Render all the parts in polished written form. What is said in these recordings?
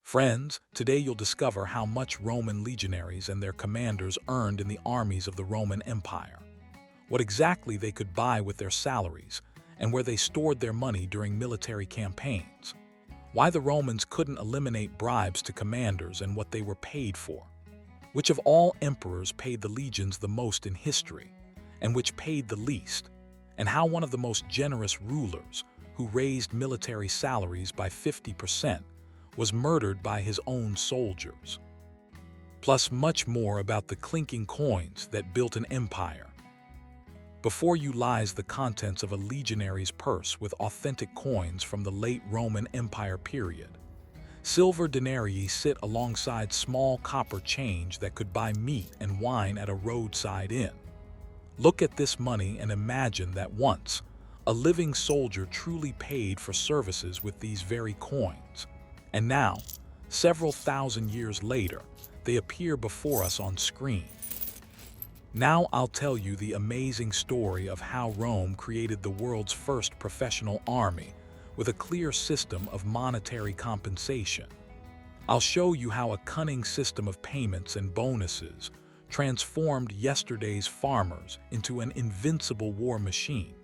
Friends, today you'll discover how much Roman legionaries and their commanders earned in the armies of the Roman Empire, what exactly they could buy with their salaries, and where they stored their money during military campaigns, why the Romans couldn't eliminate bribes to commanders and what they were paid for, which of all emperors paid the legions the most in history, and which paid the least, and how one of the most generous rulers, who raised military salaries by 50%, was murdered by his own soldiers. Plus much more about the clinking coins that built an empire. Before you lies the contents of a legionary's purse with authentic coins from the late Roman Empire period. Silver denarii sit alongside small copper change that could buy meat and wine at a roadside inn. Look at this money and imagine that once, a living soldier truly paid for services with these very coins. And now, several thousand years later, they appear before us on screen. Now I'll tell you the amazing story of how Rome created the world's first professional army with a clear system of monetary compensation. I'll show you how a cunning system of payments and bonuses transformed yesterday's farmers into an invincible war machine.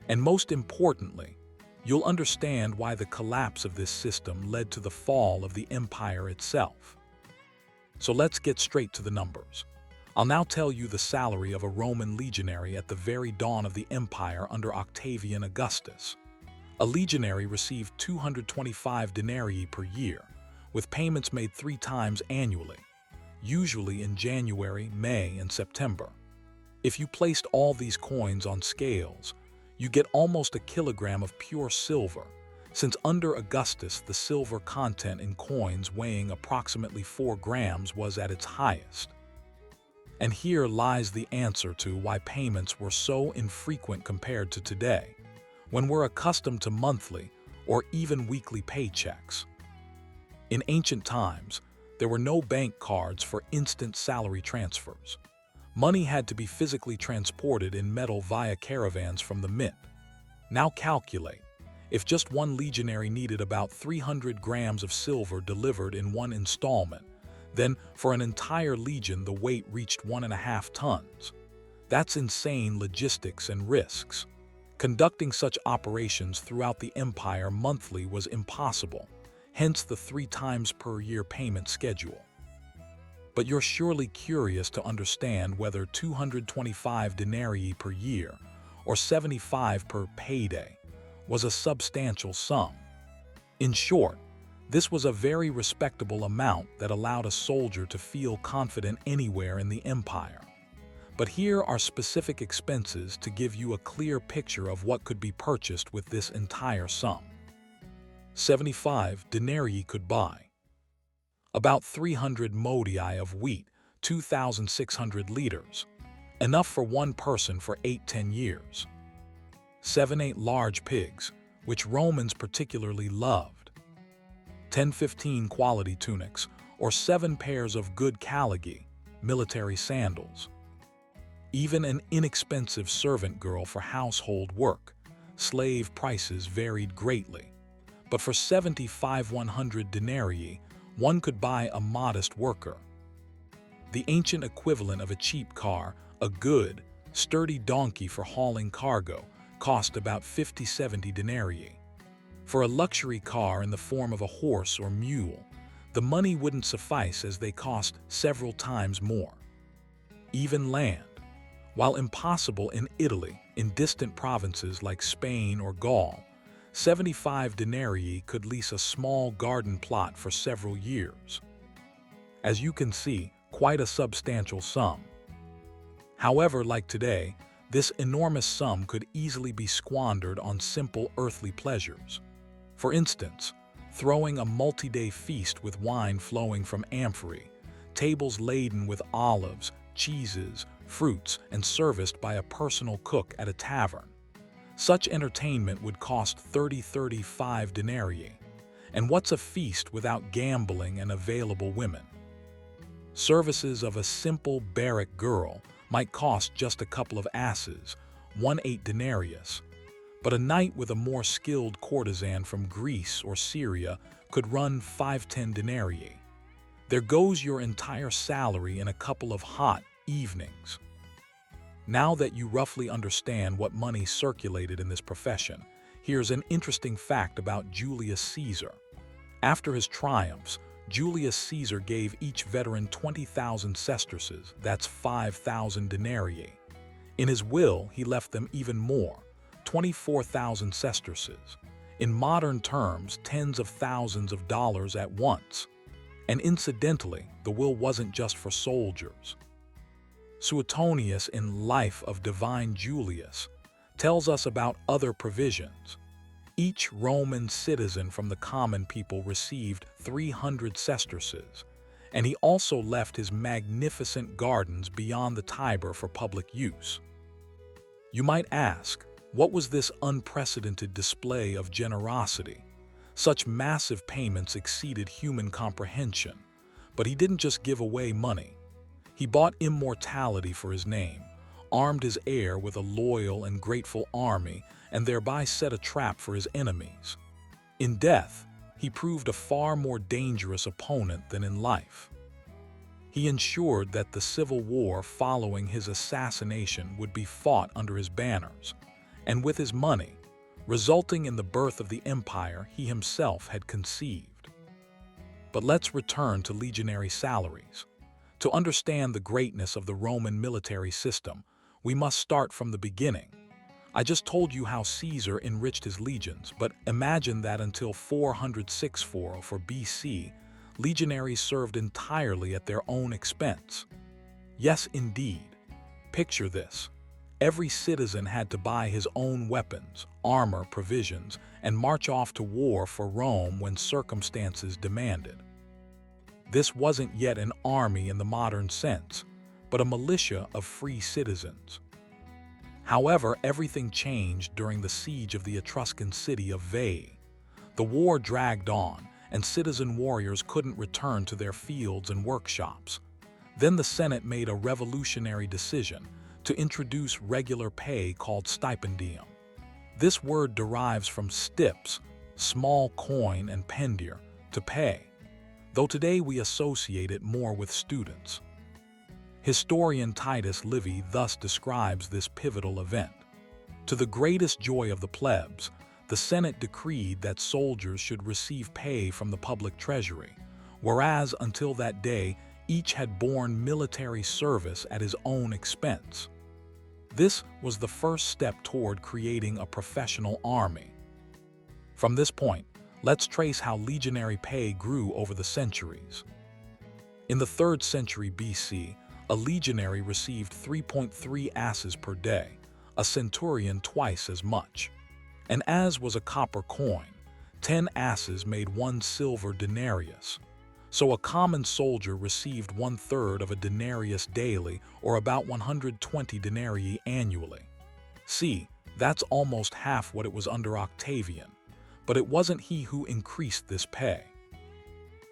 And most importantly, you'll understand why the collapse of this system led to the fall of the empire itself. So let's get straight to the numbers. I'll now tell you the salary of a Roman legionary at the very dawn of the empire under Octavian Augustus. A legionary received 225 denarii per year, with payments made 3 times annually, usually in January, May, and September. If you placed all these coins on scales, you get almost a kilogram of pure silver, since under Augustus the silver content in coins weighing approximately 4 grams was at its highest. And here lies the answer to why payments were so infrequent compared to today, when we're accustomed to monthly or even weekly paychecks. In ancient times, there were no bank cards for instant salary transfers. Money had to be physically transported in metal via caravans from the mint. Now calculate, if just one legionary needed about 300 grams of silver delivered in one installment, then for an entire legion the weight reached 1.5 tons. That's insane logistics and risks. Conducting such operations throughout the empire monthly was impossible, hence the 3 times per year payment schedule. But you're surely curious to understand whether 225 denarii per year, or 75 per payday, was a substantial sum. In short, this was a very respectable amount that allowed a soldier to feel confident anywhere in the empire. But here are specific expenses to give you a clear picture of what could be purchased with this entire sum. 75 denarii could buy about 300 modii of wheat, 2,600 liters, enough for one person for 8-10 years. 7-8 large pigs, which Romans particularly loved. 10-15 quality tunics, or 7 pairs of good caligae, military sandals. Even an inexpensive servant girl for household work. Slave prices varied greatly, but for 75-100 denarii, one could buy a modest worker. The ancient equivalent of a cheap car, a good, sturdy donkey for hauling cargo, cost about 50-70 denarii. For a luxury car in the form of a horse or mule, the money wouldn't suffice as they cost several times more. Even land. While impossible in Italy, in distant provinces like Spain or Gaul, 75 denarii could lease a small garden plot for several years. As you can see, quite a substantial sum. However, like today, this enormous sum could easily be squandered on simple earthly pleasures. For instance, throwing a multi-day feast with wine flowing from amphorae, tables laden with olives, cheeses, fruits, and serviced by a personal cook at a tavern. Such entertainment would cost 30-35 denarii. And what's a feast without gambling and available women? Services of a simple barrack girl might cost just a couple of asses, 1/8 denarius. But a night with a more skilled courtesan from Greece or Syria could run 5-10 denarii. There goes your entire salary in a couple of hot evenings. Now that you roughly understand what money circulated in this profession, here's an interesting fact about Julius Caesar. After his triumphs, Julius Caesar gave each veteran 20,000 sesterces, that's 5,000 denarii. In his will, he left them even more, 24,000 sesterces. In modern terms, tens of thousands of dollars at once. And incidentally, the will wasn't just for soldiers. Suetonius in Life of Divine Julius tells us about other provisions. Each Roman citizen from the common people received 300 sesterces, and he also left his magnificent gardens beyond the Tiber for public use. You might ask, what was this unprecedented display of generosity? Such massive payments exceeded human comprehension. But he didn't just give away money. He bought immortality for his name, armed his heir with a loyal and grateful army, and thereby set a trap for his enemies. In death, he proved a far more dangerous opponent than in life. He ensured that the civil war following his assassination would be fought under his banners, and with his money, resulting in the birth of the empire he himself had conceived. But let's return to legionary salaries. To understand the greatness of the Roman military system, we must start from the beginning. I just told you how Caesar enriched his legions, but imagine that until 464 BC, legionaries served entirely at their own expense. Yes, indeed. Picture this. Every citizen had to buy his own weapons, armor, provisions, and march off to war for Rome when circumstances demanded. This wasn't yet an army in the modern sense, but a militia of free citizens. However, everything changed during the siege of the Etruscan city of Veii. The war dragged on, and citizen warriors couldn't return to their fields and workshops. Then the Senate made a revolutionary decision to introduce regular pay called stipendium. This word derives from stips, small coin, and pendir, to pay, though today we associate it more with students. Historian Titus Livy thus describes this pivotal event. To the greatest joy of the plebs, the Senate decreed that soldiers should receive pay from the public treasury, whereas until that day, each had borne military service at his own expense. This was the first step toward creating a professional army. From this point, let's trace how legionary pay grew over the centuries. In the 3rd century BC, a legionary received 3.3 asses per day, a centurion twice as much. And as was a copper coin, 10 asses made 1 silver denarius. So a common soldier received 1/3 of a denarius daily, or about 120 denarii annually. See, that's almost half what it was under Octavian. But it wasn't he who increased this pay.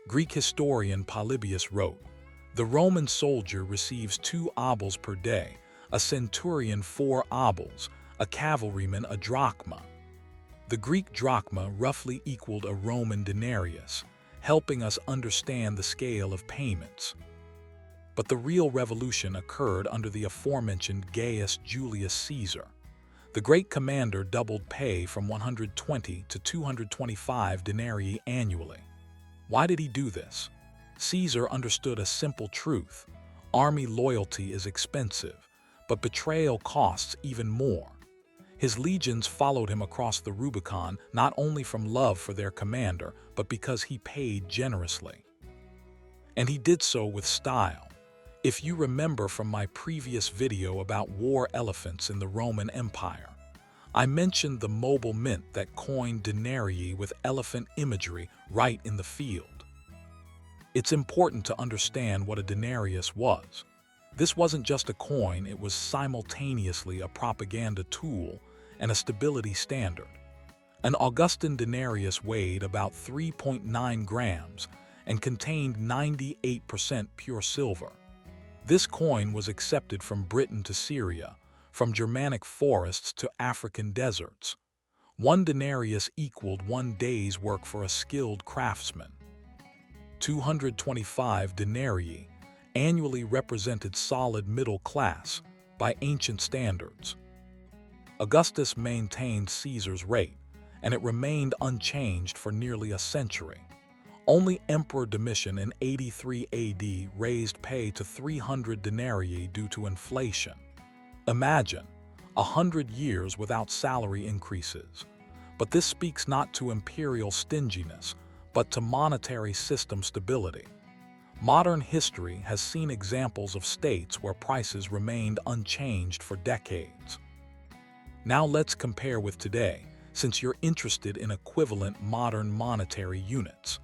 Greek historian Polybius wrote, "The Roman soldier receives 2 obols per day, a centurion 4 obols, a cavalryman a drachma." The Greek drachma roughly equaled a Roman denarius, helping us understand the scale of payments. But the real revolution occurred under the aforementioned Gaius Julius Caesar. The great commander doubled pay from 120 to 225 denarii annually. Why did he do this? Caesar understood a simple truth. Army loyalty is expensive, but betrayal costs even more. His legions followed him across the Rubicon not only from love for their commander, but because he paid generously. And he did so with style. If you remember from my previous video about war elephants in the Roman Empire, I mentioned the mobile mint that coined denarii with elephant imagery right in the field. It's important to understand what a denarius was. This wasn't just a coin, it was simultaneously a propaganda tool and a stability standard. An Augustan denarius weighed about 3.9 grams and contained 98% pure silver. This coin was accepted from Britain to Syria, from Germanic forests to African deserts. One denarius equaled 1 day's work for a skilled craftsman. 225 denarii annually represented solid middle class by ancient standards. Augustus maintained Caesar's rate, and it remained unchanged for nearly a century. Only Emperor Domitian in 83 AD raised pay to 300 denarii due to inflation. Imagine 100 years without salary increases. But this speaks not to imperial stinginess, but to monetary system stability. Modern history has seen examples of states where prices remained unchanged for decades. Now let's compare with today, since you're interested in equivalent modern monetary units.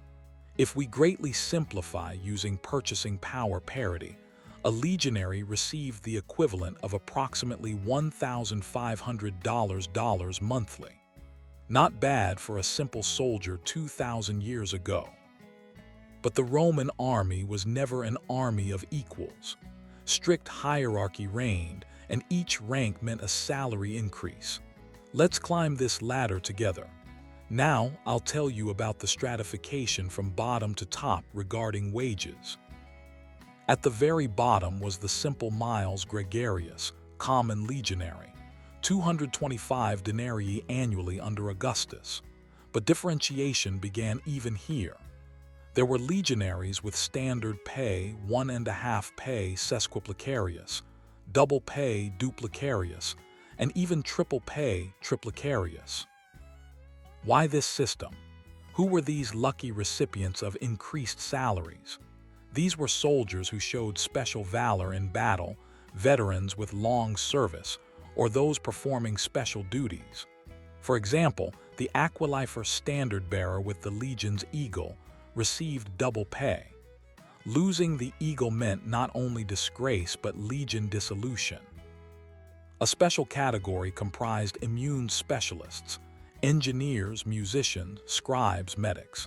If we greatly simplify using purchasing power parity, a legionary received the equivalent of approximately $1,500 monthly. Not bad for a simple soldier 2,000 years ago. But the Roman army was never an army of equals. Strict hierarchy reigned, and each rank meant a salary increase. Let's climb this ladder together. Now, I'll tell you about the stratification from bottom to top regarding wages. At the very bottom was the simple miles gregarius, common legionary, 225 denarii annually under Augustus. But differentiation began even here. There were legionaries with standard pay 1.5 pay sesquiplicarius, double pay duplicarius, and even triple pay triplicarius. Why this system? Who were these lucky recipients of increased salaries? These were soldiers who showed special valor in battle, veterans with long service, or those performing special duties. For example, the Aquilifer standard-bearer with the legion's eagle received double pay. Losing the eagle meant not only disgrace but legion dissolution. A special category comprised immune specialists, engineers, musicians, scribes, medics.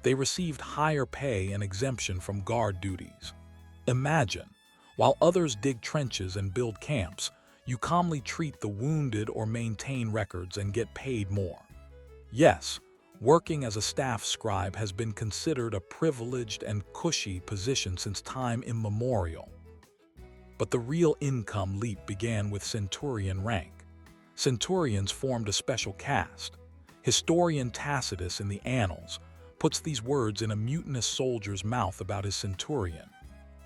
They received higher pay and exemption from guard duties. Imagine, while others dig trenches and build camps, you calmly treat the wounded or maintain records and get paid more. Yes, working as a staff scribe has been considered a privileged and cushy position since time immemorial. But the real income leap began with centurion rank. Centurions formed a special caste. Historian Tacitus in the Annals puts these words in a mutinous soldier's mouth about his centurion.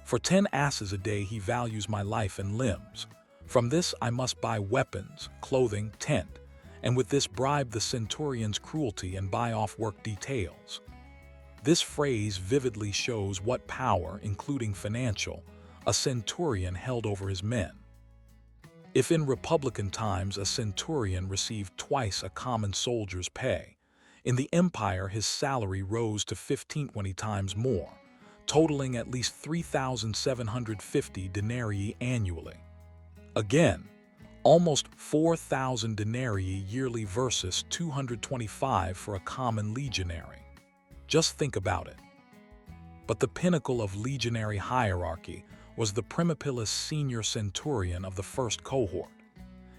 For 10 asses a day he values my life and limbs. From this I must buy weapons, clothing, tent, and with this bribe the centurion's cruelty and buy off work details. This phrase vividly shows what power, including financial, a centurion held over his men. If in Republican times a centurion received twice a common soldier's pay, in the empire his salary rose to 15-20 times more, totaling at least 3,750 denarii annually. Again, almost 4,000 denarii yearly versus 225 for a common legionary. Just think about it. But the pinnacle of legionary hierarchy was the Primipillus senior centurion of the first cohort.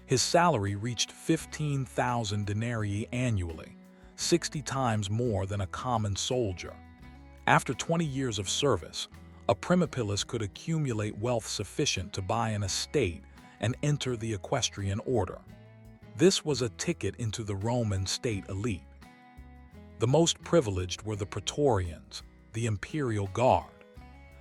His salary reached 15,000 denarii annually, 60 times more than a common soldier. After 20 years of service, a Primipillus could accumulate wealth sufficient to buy an estate and enter the equestrian order. This was a ticket into the Roman state elite. The most privileged were the Praetorians, the imperial guard.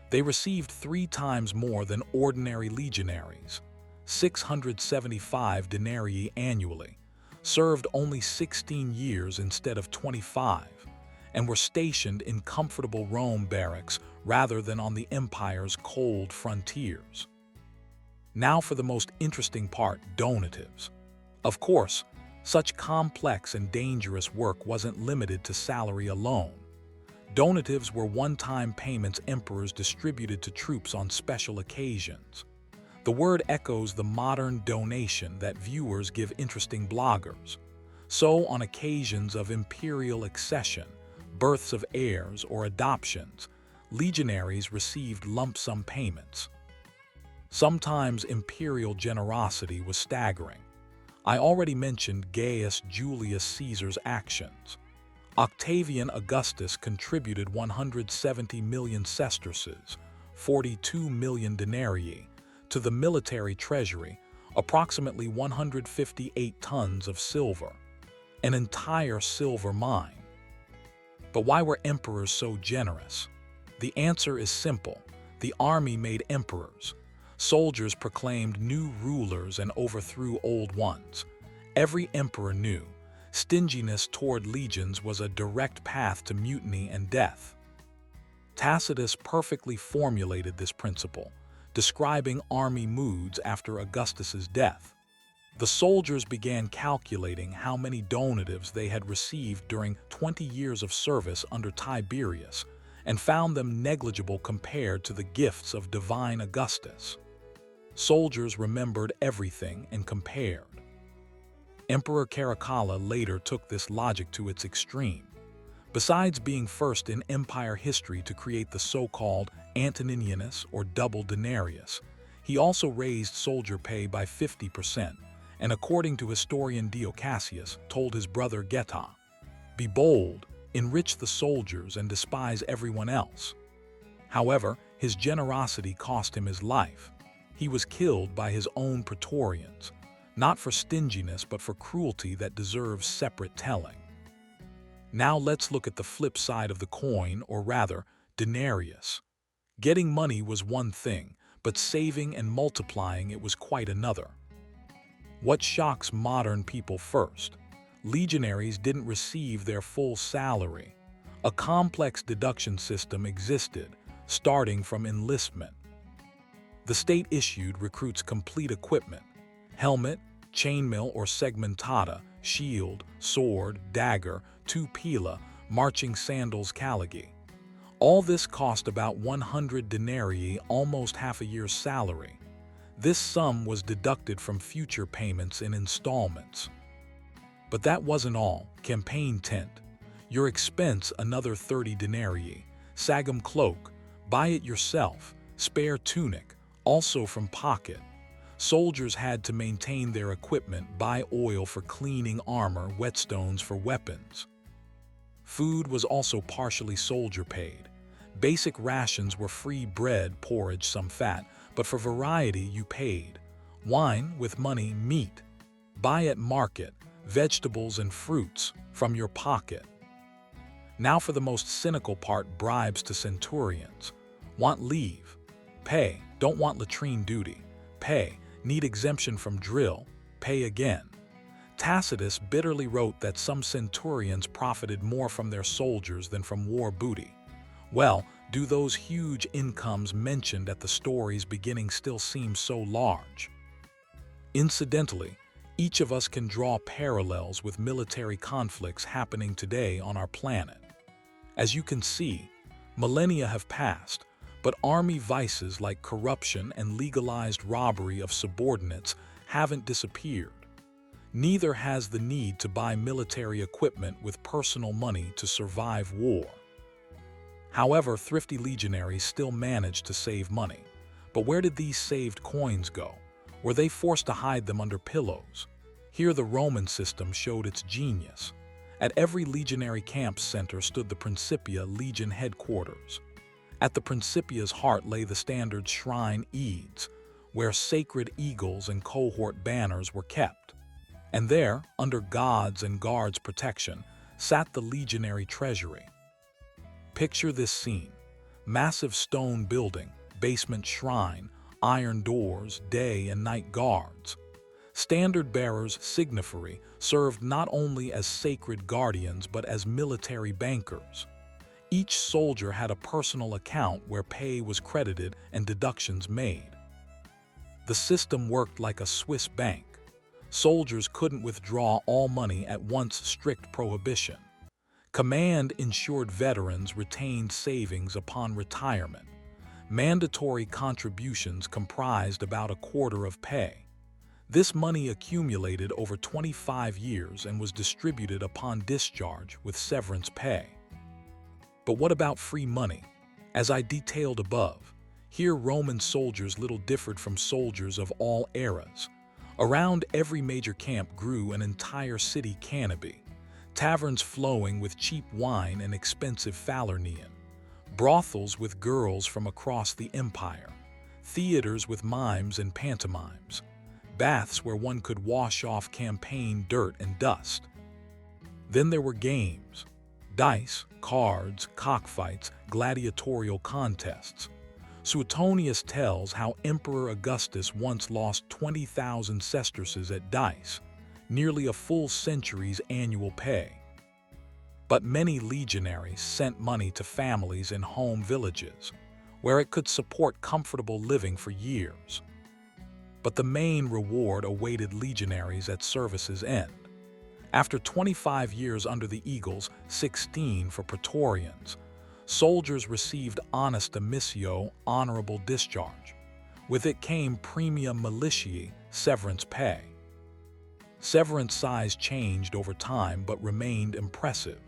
They received 3 times more than ordinary legionaries, 675 denarii annually, served only 16 years instead of 25, and were stationed in comfortable Rome barracks rather than on the empire's cold frontiers. Now for the most interesting part, donatives. Of course, such complex and dangerous work wasn't limited to salary alone. Donatives were one-time payments emperors distributed to troops on special occasions. The word echoes the modern donation that viewers give interesting bloggers. So, on occasions of imperial accession, births of heirs, or adoptions, legionaries received lump sum payments. Sometimes imperial generosity was staggering. I already mentioned Gaius Julius Caesar's actions. Octavian Augustus contributed 170 million sesterces, 42 million denarii, to the military treasury, approximately 158 tons of silver, an entire silver mine. But why were emperors so generous? The answer is simple. The army made emperors. Soldiers proclaimed new rulers and overthrew old ones. Every emperor knew stinginess toward legions was a direct path to mutiny and death. Tacitus perfectly formulated this principle, describing army moods after Augustus's death. The soldiers began calculating how many donatives they had received during 20 years of service under Tiberius, and found them negligible compared to the gifts of divine Augustus. Soldiers remembered everything and compared. Emperor Caracalla later took this logic to its extreme. Besides being first in empire history to create the so-called Antoninianus or double denarius, he also raised soldier pay by 50%, and according to historian Dio Cassius, told his brother Geta, "Be bold, enrich the soldiers and despise everyone else." However, his generosity cost him his life. He was killed by his own praetorians, not for stinginess but for cruelty that deserves separate telling. Now let's look at the flip side of the coin, or rather, denarius. Getting money was one thing, but saving and multiplying it was quite another. What shocks modern people first? Legionaries didn't receive their full salary. A complex deduction system existed, starting from enlistment. The state issued recruits complete equipment: helmet, chainmail or segmentata, shield, sword, dagger, two pila, marching sandals, caligae. All this cost about 100 denarii, almost half a year's salary. This sum was deducted from future payments in installments. But that wasn't all. Campaign tent. Your expense, another 30 denarii. Sagum cloak. Buy it yourself. Spare tunic, also from pocket. Soldiers had to maintain their equipment, buy oil for cleaning armor, whetstones for weapons. Food was also partially soldier paid. Basic rations were free bread, porridge, some fat, but for variety you paid. Wine with money, meat. Buy at market, vegetables and fruits from your pocket. Now for the most cynical part, bribes to centurions. Want leave? Pay. Don't want latrine duty? Pay. Need exemption from drill? Pay again. Tacitus bitterly wrote that some centurions profited more from their soldiers than from war booty. Well, do those huge incomes mentioned at the story's beginning still seem so large? Incidentally, each of us can draw parallels with military conflicts happening today on our planet. As you can see, millennia have passed, but army vices like corruption and legalized robbery of subordinates haven't disappeared. Neither has the need to buy military equipment with personal money to survive war. However, thrifty legionaries still managed to save money. But where did these saved coins go? Were they forced to hide them under pillows? Here the Roman system showed its genius. At every legionary camp center stood the Principia legion headquarters. At the Principia's heart lay the standard shrine Eads, where sacred eagles and cohort banners were kept. And there, under gods and guards' protection, sat the legionary treasury. Picture this scene: massive stone building, basement shrine, iron doors, day and night guards. Standard bearers, signiferi, served not only as sacred guardians but as military bankers. Each soldier had a personal account where pay was credited and deductions made. The system worked like a Swiss bank. Soldiers couldn't withdraw all money at once, strict prohibition. Command ensured veterans retained savings upon retirement. Mandatory contributions comprised about a quarter of pay. This money accumulated over 25 years and was distributed upon discharge with severance pay. But what about free money? As I detailed above, here Roman soldiers little differed from soldiers of all eras. Around every major camp grew an entire city canopy, taverns flowing with cheap wine and expensive Falernian, brothels with girls from across the empire, theaters with mimes and pantomimes, baths where one could wash off campaign dirt and dust. Then there were games, dice, cards, cockfights, gladiatorial contests. Suetonius tells how Emperor Augustus once lost 20,000 sesterces at dice, nearly a full century's annual pay. But many legionaries sent money to families in home villages, where it could support comfortable living for years. But the main reward awaited legionaries at service's end. After 25 years under the eagles, 16 for praetorians, soldiers received honesta missio, honorable discharge. With it came premia militiae, severance pay. Severance size changed over time but remained impressive.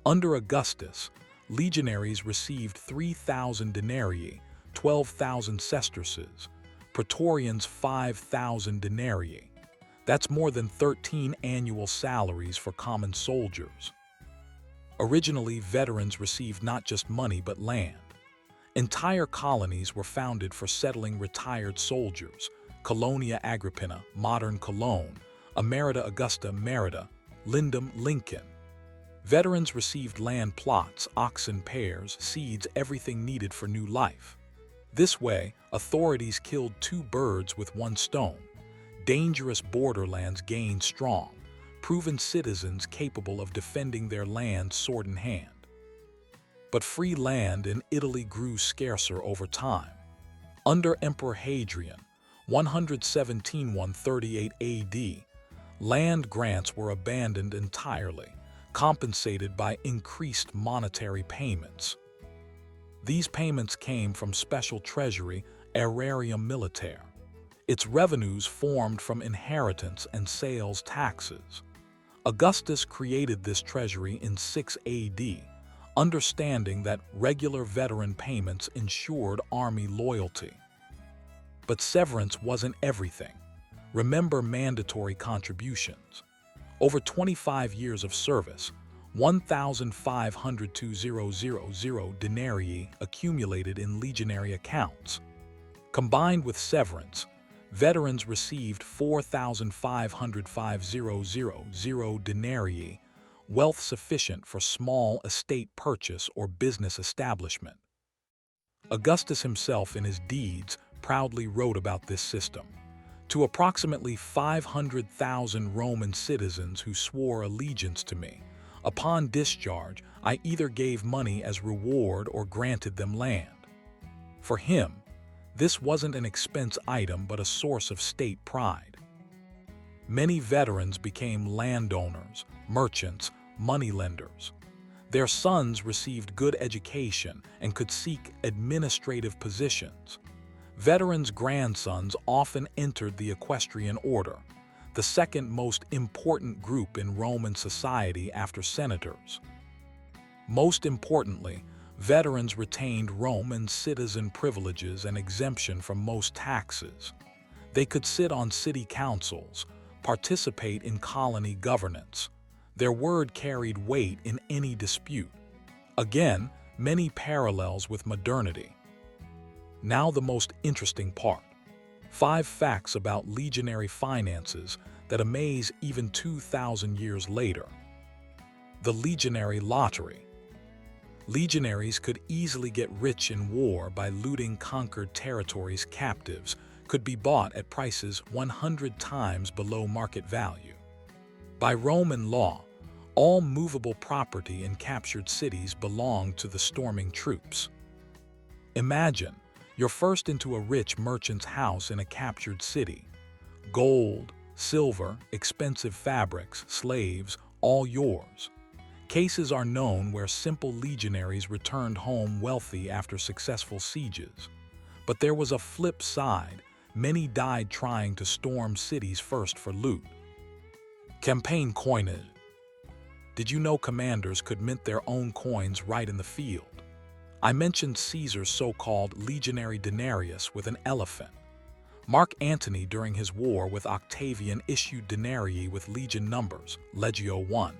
Under Augustus, legionaries received 3,000 denarii, 12,000 sesterces, praetorians 5,000 denarii. That's more than 13 annual salaries for common soldiers. Originally, veterans received not just money but land. Entire colonies were founded for settling retired soldiers: Colonia Agrippina, modern Cologne; Emerita Augusta, Merida; Lindum, Lincoln. Veterans received land plots, oxen pairs, seeds, everything needed for new life. This way, authorities killed two birds with one stone. Dangerous borderlands gained strong, proven citizens capable of defending their land sword in hand. But free land in Italy grew scarcer over time. Under Emperor Hadrian, 117–138 AD, land grants were abandoned entirely, compensated by increased monetary payments. These payments came from special treasury, aerarium militare. Its revenues formed from inheritance and sales taxes. Augustus created this treasury in 6 AD, understanding that regular veteran payments ensured army loyalty. But severance wasn't everything. Remember mandatory contributions. Over 25 years of service, 1,500 denarii accumulated in legionary accounts. Combined with severance, veterans received 4,500 denarii, wealth sufficient for small estate purchase or business establishment. Augustus himself in his deeds proudly wrote about this system. To approximately 500,000 Roman citizens who swore allegiance to me, upon discharge, I either gave money as reward or granted them land. For him, this wasn't an expense item but a source of state pride. Many veterans became landowners, merchants, moneylenders. Their sons received good education and could seek administrative positions. Veterans' grandsons often entered the equestrian order, the second most important group in Roman society after senators. Most importantly, veterans retained Roman citizen privileges and exemption from most taxes. They could sit on city councils, participate in colony governance. Their word carried weight in any dispute. Again, many parallels with modernity. Now the most interesting part. 5 facts about legionary finances that amaze even 2,000 years later. The legionary lottery. Legionaries could easily get rich in war by looting conquered territories. Captives could be bought at prices 100 times below market value. By Roman law, all movable property in captured cities belonged to the storming troops. Imagine, you're first into a rich merchant's house in a captured city. Gold, silver, expensive fabrics, slaves, all yours. Cases are known where simple legionaries returned home wealthy after successful sieges. But there was a flip side. Many died trying to storm cities first for loot. Campaign coinage. Did you know commanders could mint their own coins right in the field? I mentioned Caesar's so-called legionary denarius with an elephant. Mark Antony, during his war with Octavian, issued denarii with legion numbers, Legio I,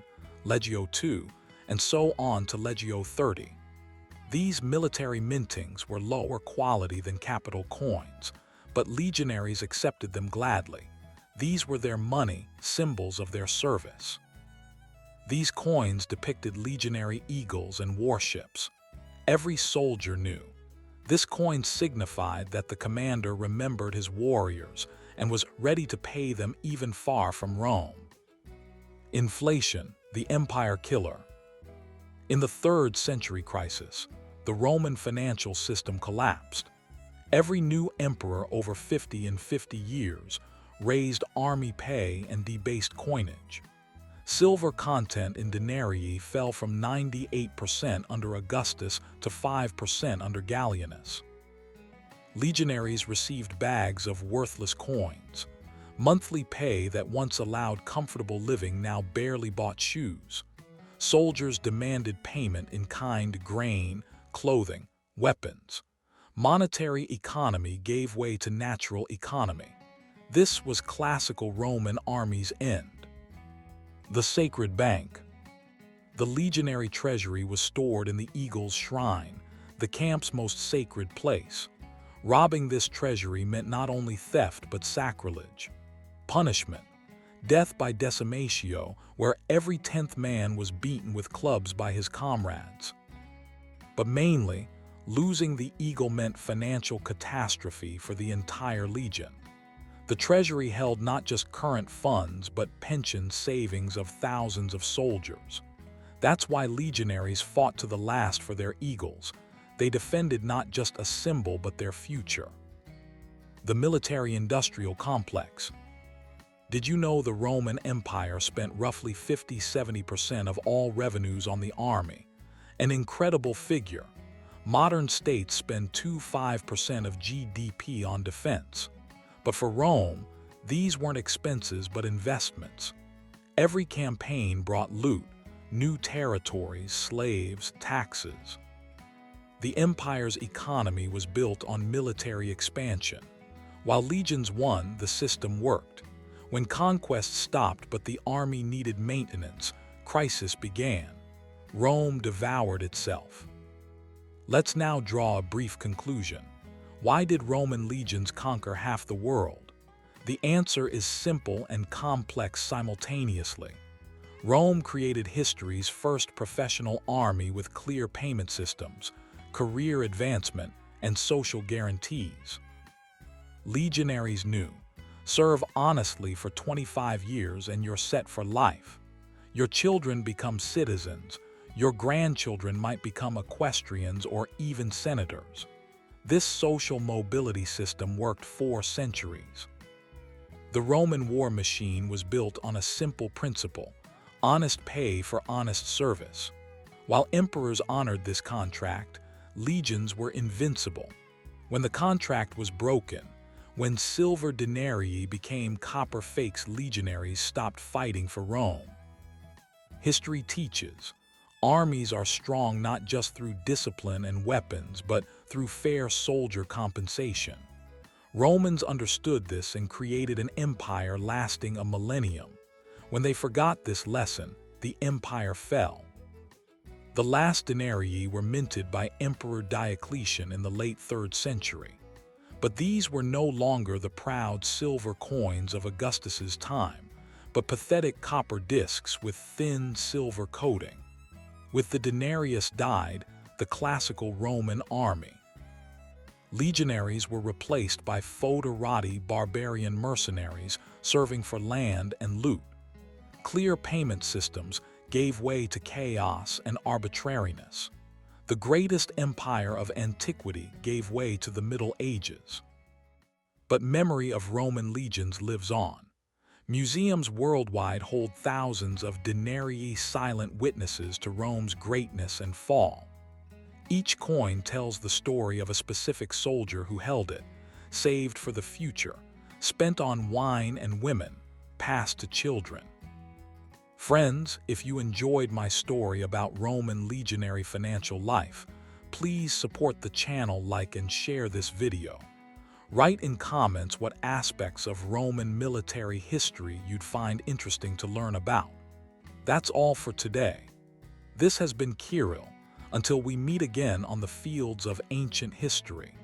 Legio II, and so on to Legio 30. These military mintings were lower quality than capital coins, but legionaries accepted them gladly. These were their money, symbols of their service. These coins depicted legionary eagles and warships. Every soldier knew. This coin signified that the commander remembered his warriors and was ready to pay them even far from Rome. Inflation, the empire killer. In the 3rd century crisis, the Roman financial system collapsed. Every new emperor over 50 in 50 years raised army pay and debased coinage. Silver content in denarii fell from 98% under Augustus to 5% under Gallienus. Legionaries received bags of worthless coins. Monthly pay that once allowed comfortable living now barely bought shoes. Soldiers demanded payment in kind: grain, clothing, weapons. Monetary economy gave way to natural economy. This was classical Roman army's end. The Sacred Bank. The legionary treasury was stored in the Eagle's Shrine, the camp's most sacred place. Robbing this treasury meant not only theft but sacrilege. Punishment: death by decimatio, where every 10th man was beaten with clubs by his comrades. But mainly, losing the Eagle meant financial catastrophe for the entire legion. The treasury held not just current funds, but pension savings of thousands of soldiers. That's why legionaries fought to the last for their eagles. They defended not just a symbol, but their future. The military-industrial complex. Did you know the Roman Empire spent roughly 50–70% of all revenues on the army? An incredible figure. Modern states spend 2–5% of GDP on defense. But for Rome, these weren't expenses but investments. Every campaign brought loot, new territories, slaves, taxes. The empire's economy was built on military expansion. While legions won, the system worked. When conquest stopped but the army needed maintenance, crisis began. Rome devoured itself. Let's now draw a brief conclusion. Why did Roman legions conquer half the world? The answer is simple and complex simultaneously. Rome created history's first professional army with clear payment systems, career advancement, and social guarantees. Legionaries knew: serve honestly for 25 years and you're set for life. Your children become citizens. Your grandchildren might become equestrians or even senators. This social mobility system worked 4 centuries. The Roman war machine was built on a simple principle: honest pay for honest service. While emperors honored this contract, legions were invincible. When the contract was broken, when silver denarii became copper fakes, legionaries stopped fighting for Rome. History teaches: armies are strong not just through discipline and weapons, but through fair soldier compensation. Romans understood this and created an empire lasting a millennium. When they forgot this lesson, the empire fell. The last denarii were minted by Emperor Diocletian in the late 3rd century. But these were no longer the proud silver coins of Augustus's time, but pathetic copper discs with thin silver coating. With the denarius died the classical Roman army. Legionaries were replaced by foederati, barbarian mercenaries serving for land and loot. Clear payment systems gave way to chaos and arbitrariness. The greatest empire of antiquity gave way to the Middle Ages. But memory of Roman legions lives on. Museums worldwide hold thousands of denarii, silent witnesses to Rome's greatness and fall. Each coin tells the story of a specific soldier who held it, saved for the future, spent on wine and women, passed to children. Friends, if you enjoyed my story about Roman legionary financial life, please support the channel, like and share this video. Write in comments what aspects of Roman military history you'd find interesting to learn about. That's all for today. This has been Kirill. Until we meet again on the fields of ancient history.